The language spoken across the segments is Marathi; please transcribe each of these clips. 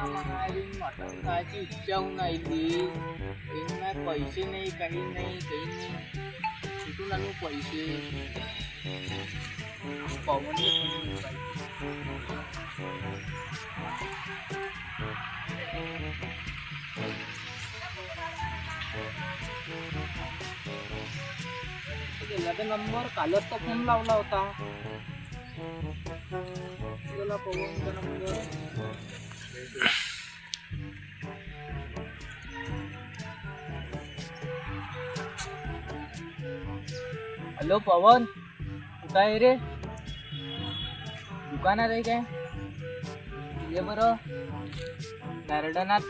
मटण खायची इच्छा होऊन राहिली. नाही पैसे नाही काही नाही कुठून आणू पैसे. पवन गेला तर नंबर कालच तर फोन लावला होता. गेला पवनचा नंबर. हॅलो पवन, कुठं आहे रे? दुकानात आहे काय? ये बरं गार्डनात.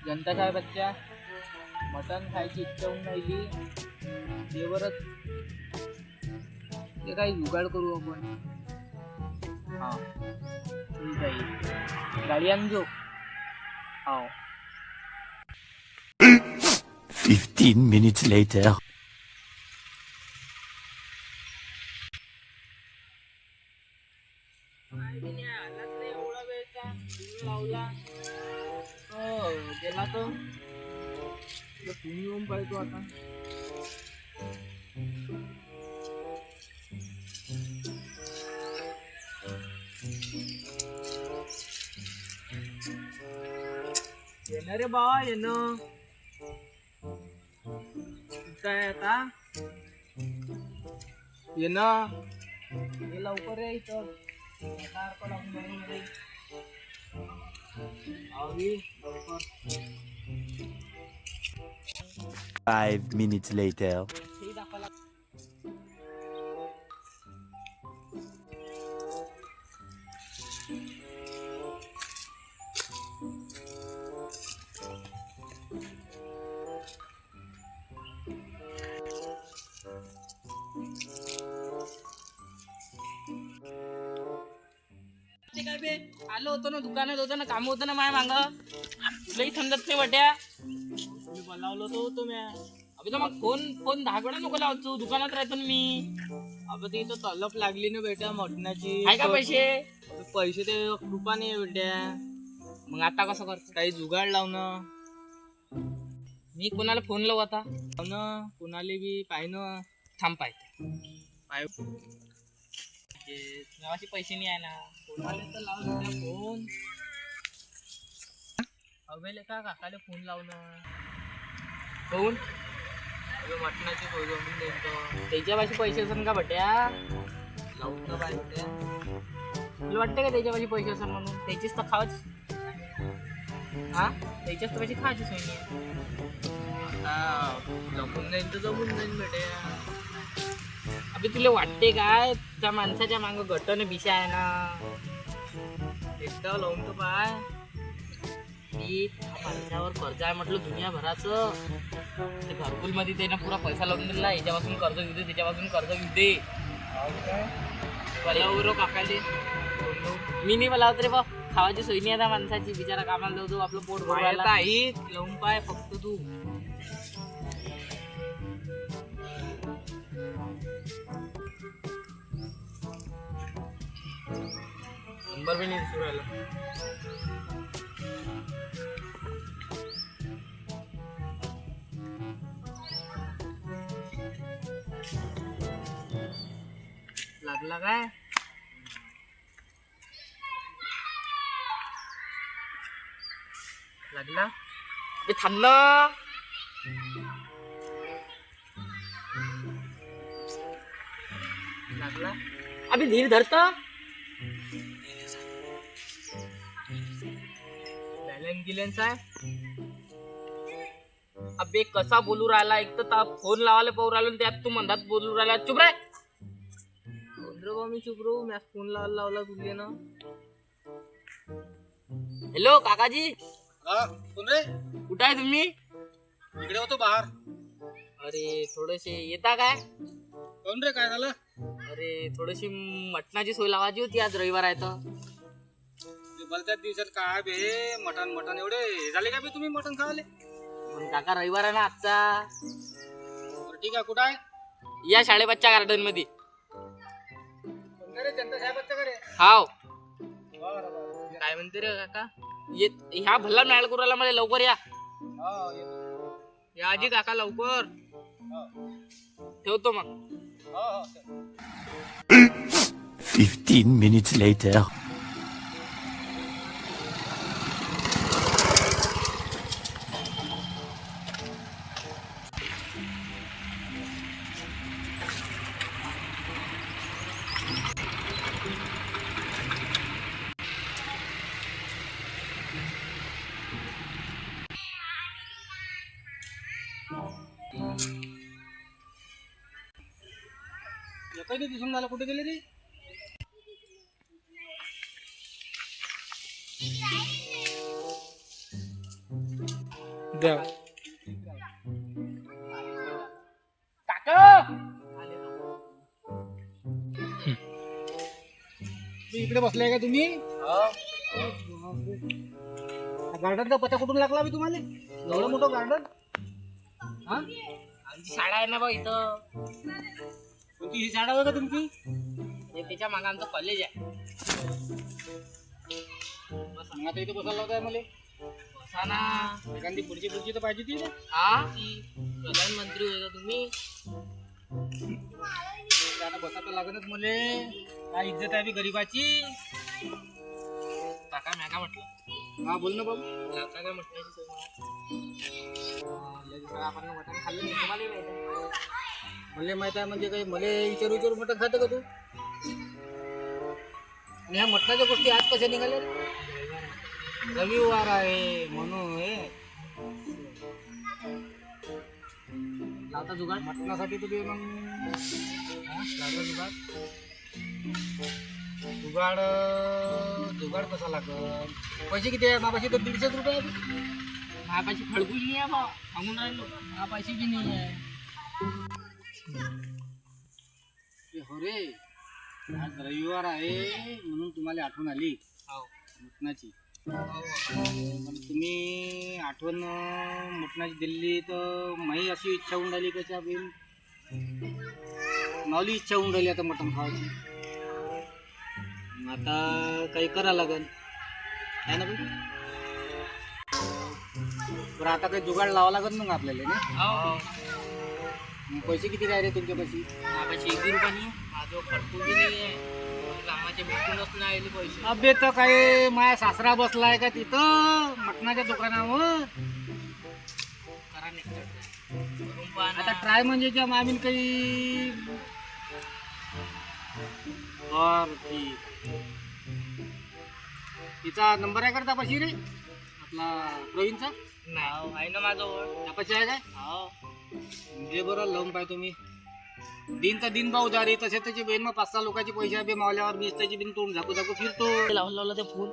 जनता साहेबांच्या मटण खायची इच्छा होऊन राहिली. ये बरं, ते काही जुगाड करू आपण. हा ठीक आहे, गाडी आणजो. हो. 15 minutes later. एवढा वेळचा लावला गेला तो तुम्ही येऊन पाहिजे आता. येणार रे बाबा येणं काय आता. येणं हे लवकर या इथं. लवकर 5 minutes later. काय बे आलो होतो ना, दुकानात होतो ना, काम होतं ना माझ्या मांग. तुलाही समजत नाही वाट्या. तुम्ही बोलावलं होतो म्या. अबे तर मग फोन 10 वेळा नको लावतो. दुकानात राहतो ना मी. अबे ते इथं तलप लागली ना बेटा मटणाची. आहे का पैसे? पैसे ते कृपा नाही बेट्या. मग आता कसं कर? काही जुगाड लावणं. मी कोणाला फोन लावू आता? लावणं कोणाला बी पाहिणं. थांब पाय गावाचे पैसे नाही आहे ना. कोणाला तर लावून फोन. अवेले का काकाला फोन लावणं. फोन मटणाची जमून देतो. त्याच्या पाशी पैसे असेल का बट्या? लावतो बाय बट्या. तुला वाटतं का त्याच्या पाशी पैसे असेल म्हणून? त्याचीच तर खावाच. हा त्याच्याच तर पैसे खायची सोय नाही. आता जमून जाईन तर जमून जाईन बेट्या. अबे तुला वाटते काय त्या माणसाच्या मांग घटन बिशा आहे ना. एकदा लावून तर पाय. माणसावर कर्ज आहे म्हटलं दुनियाभराचं. ते घरकुल मध्ये त्यानं पुरा पैसा लावून दिला. याच्यापासून कर्ज घेऊ दे, त्याच्यापासून कर्ज घेऊ दे. काकाले मी नाही बोलावत रे बा. खावाची सोय नाही आता माणसाची. बिचारा कामाला जाऊ आपलं पोट भरायला. आई लावून पाय फक्त तू. नंबर भी नहीं सुरायला. लागला काय? लागला. ते थांब ना. लागला. अबे धीर धरता. बॅलन्स आहे. अबे कसा बोलू राहिला. एक तर फोन लावायला पाहू राहिलो त्यात तू मंदात बोलू राहिला. चुप रे. मी चुप रो. मी फोन लावला तुझे ना. हॅलो काकाजी. कोण रे? कुठं आहे तुम्ही? इकडे होतो बाहेर. अरे थोडेसे येता काय? कोण रे? काय झालं? अरे थोडीशी मटणाची सोय लावायची होती. आज रविवार आहे तर. भलत्याच दिवसात काय बे मटण एवढे झाले का बे तुम्ही मटण खावाले? पण काका रविवार आहे ना आजचा. ठीक आहे. कुठं आहे? या शाळेबादच्या गार्डन मध्ये. जनता साहेबांच्या घरी. हाव. काय म्हणते रे काका ह्या भल्ला मॅळ करू राहिला मला लवकर या हो, येतो. या आजी काका लवकर हो, ठेवतो मग हो, हो. 15 minutes later. एकही नाही दिसून झालं, कुठे गेले रे? काका तू इकडे बसलाय का तुम्ही? गार्डनचा पत्ता कुठून लागला बे तुम्हाला? एवढं मोठं गार्डन? हा? आमची शाळा आहे ना बा इथं कोणती ही शाळा होय का तुमची? त्याच्या मागे आमचं कॉलेज आहे मग आता इथे बसायला लावताय मला? बसा ना एखादी पुढची तर पाहिजे ती ना? हा प्रधानमंत्री होय का तुम्ही आता बसा तर लागणच मले. काय इज्जत आहे बी गरीबाची. काका मॅका म्हटलं हा बोल ना बाबू. काका काय म्हटलं आपण मटण खाल्लं नाही तुम्हाला माहिती आहे मला माहित आहे म्हणजे काही मला विचारू मटण खातं का तू? आणि ह्या मटणाच्या गोष्टी आज कशा निघाल्या रे? रविवार आहे म्हणून हे लावता जुगाड मटणासाठी तुम्ही मग लागलं जुगाड जुगाड कसा लागल? पैसे किती आहे मापाशी? तर 150 रुपये आहे. माझ्यापाशी खडकूच नाही आहे बा सांगून राहिलो माझ्यापाशी बी नाही आहे हो रे, आज रविवार आहे म्हणून तुम्हाला आठवण आली मटणाची. पण तुम्ही आठवण मटणाची दिली तर माही अशी इच्छा होऊन राहिली कशा बिन मावली इच्छा होऊन राहिली आता मटण खावायची. आता काही करा लागल आहे ना बरं? आता काही जुगाड लावा लागत मग आपल्याला ना. मग पैसे किती काय रे तुमच्यापाशी? माझ्यापाशी 1 रुपया नाही माझं खडकू बी नाही आहे कामाचे भेटूनच नाही आले पैसे अबे तर काय माझा सासरा बसलाय का तिथं मटणाच्या दुकानावर? करा नाही आता ट्राय म्हणजे ज्या मामीन काही बर ठीक. तिचा नंबर आहे करता पाशी रे आपला प्रवीणचा? नाही आहे ना माझं त्यापाशी आहे काय? हो म्हणजे बरं लावून पाय तुम्ही. दिन तर दिन भाऊ दारी तसे त्याची बहीण मग 5-6 लोकांचे पैसे आहे बे मावल्यावर मीच त्याची बिन तोंड झाकू झाकू फिरतो. लावून लावला ते फोन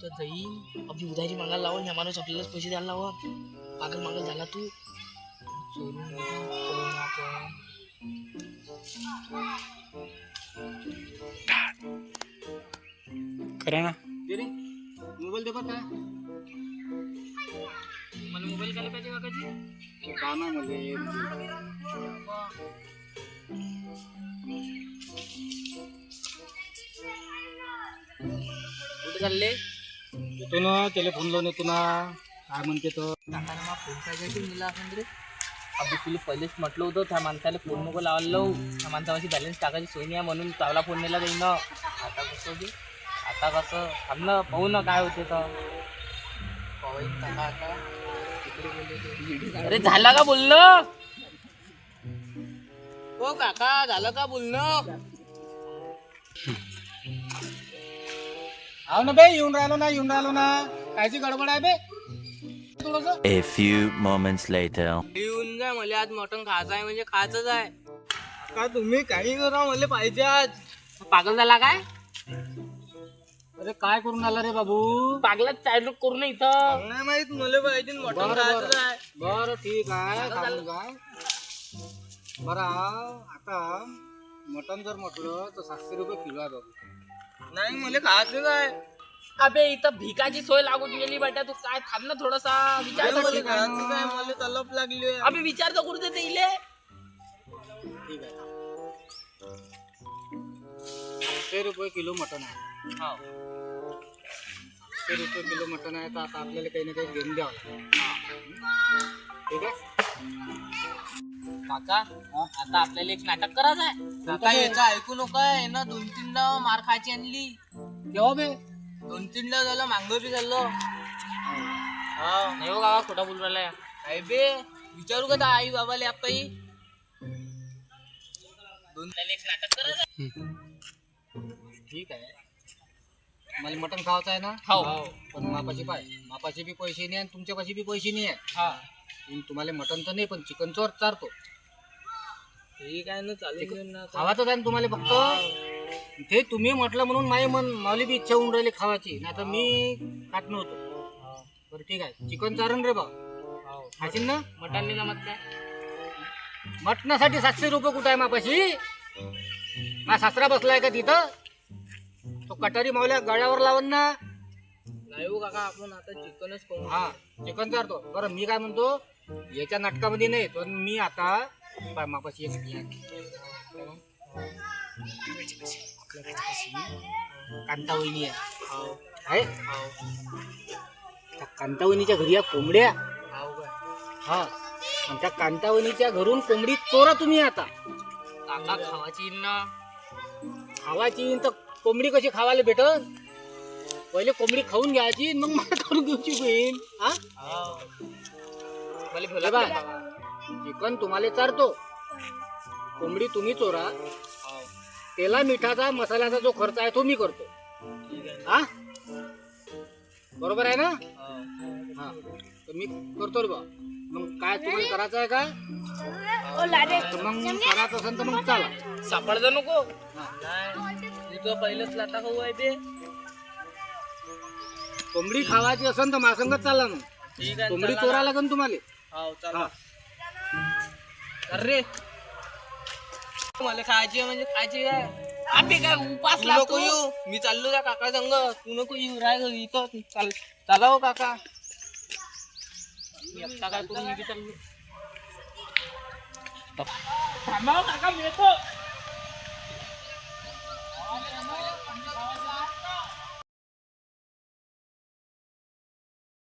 तर जाईन आपली उधारी मागायला लावून ह्या माणूस आपल्यालाच पैसे द्यायला लावून पागल मागल झाला तू चोरून करून आपण करा ना रे मोबाईल दे बघा. मला मोबाईल घ्यायला पाहिजे काकाजी का ना मध्ये कुठे चालले येतो ना त्याला फोन लावून येतो ना. काय म्हणते तर काकाने मग फोन काय दिला असं रे अभि तुला पहिलेच म्हटलं होतं त्या माणसाला फोन नको लावायला लावू त्या माणसापाशी बॅलन्स टाकायची सोय नाही आहे म्हणून चावला फोन नेला जाईल ना. आता कसं बी आता कसं थांब ना पाहू ना काय होते तर काका अरे झालं का बोलणं? हो काका झालं का बोलणं? हाव ना बे येऊन राहिलो ना कायची गडबड आहे बे थोडस. A few moments later. येऊन जाय मला आज मटण खायचं आहे म्हणजे खायचंच आहे का तुम्ही काही करा मला पाहिजे आज. पागल झाला काय? अरे काय करून आला रे बाबू? पागलाच चायलूक करू नये इथं नाही माहित मला पाहिजे मटण खायचं आहे. बरं ठीक आहे चालेल काय. बरं आता मटण जर म्हटलं तर 700 रुपये किलो आहे बाबू. नाही मला खायचं आहे. अबे इथं भिकाची सोय लागून गेली बेटा तू काय थांब ना थोडासा विचार मला तलप लागली अबे विचार तर करू दे ते इले. ठीक आहे 700 रुपये किलो मटण आहे. हो 700 रुपये किलो मटण आहे तर आता आपल्याला काही ना काही घेऊन द्यावं लागेल. ठीक आहे. काका आता आपल्याला एक नाटक करायचं आहे. काका याचं ऐकू नकोय ना, 2-3दा मार खायची आणली. केव्हा बे 2-3दा झालं, मांग बी झालं. हा नाही हो काका, खोटा बोलू राहिलाय. काय बे विचारू का आई बाबाले आपली. आपल्याला एक नाटक करायचं. ठीक आहे. मला मटण खायचं आहे ना. खाऊ. पण मापाचे बी पैसे नाही आणि तुमच्या पाशी बी पैसे नाही आहे. हा तुम्हाला मटण तर नाही पण चिकन चोर चारतो. ठीक आहे ना, चालेल ना. खावाचं आहे ना तुम्हाला फक्त. ते तुम्ही म्हटलं म्हणून मला बी इच्छा होऊन राहिली खावाची, नाही तर मी खात नव्हतो. बरं ठीक आहे, चिकन चारण रे बा. खाशील ना. मटण नाही जमत काय. मटणासाठी 700 रुपये कुठं आहे मापाशी. माझा सासरा बसलाय का तिथं. तो कटारी मावल्या गळ्यावर लावून ना. नाही हो काका, आपण आता चिकनच खाऊ. हा चिकन चारतो. बरं मी काय म्हणतो, याच्या नाटकामध्ये नाही पण मी आता मापाशी कांता वहिनी आहे. त्या कांता वहिनीच्या घरी या कोंबड्या. हा आणि त्या कांता वहिनीच्या घरून कोंबडी चोरा तुम्ही आता. काका खावाची ना. खावाची तर कोंबडी कशी खावायला भेटल. पहिले कोंबडी खाऊन घ्यायची मग मला करून घेऊची बहीण. चिकन तुम्हाला चारतो, कोंबडी तुम्ही चोरा. तेला मिठाचा मसाल्याचा जो खर्च आहे तो मी करतो. हा बरोबर आहे ना. हा तर मी करतो रे बा. मग काय तुम्हाला करायचं आहे का. तर मग करायचं असेल तर मग चला. सापडलं नको. नाही तुझं पहिलंच लाटा खाऊ आहे बे. कोंबडी खावायची असेल तर माझ्यासंगच चालला. मग ठीक आहे, कोंबडी चला चोरा ना. लागेल तुम्हाला. हो चला. अरे मला खायची म्हणजे खायची काय. आपे काय उपास नको येऊ. मी चाललो त्या काका संग. तू नको येऊ. राय इथं चला हो काका. मी आता काय करून मी चाललो. थांबा हो काका, मी येतो.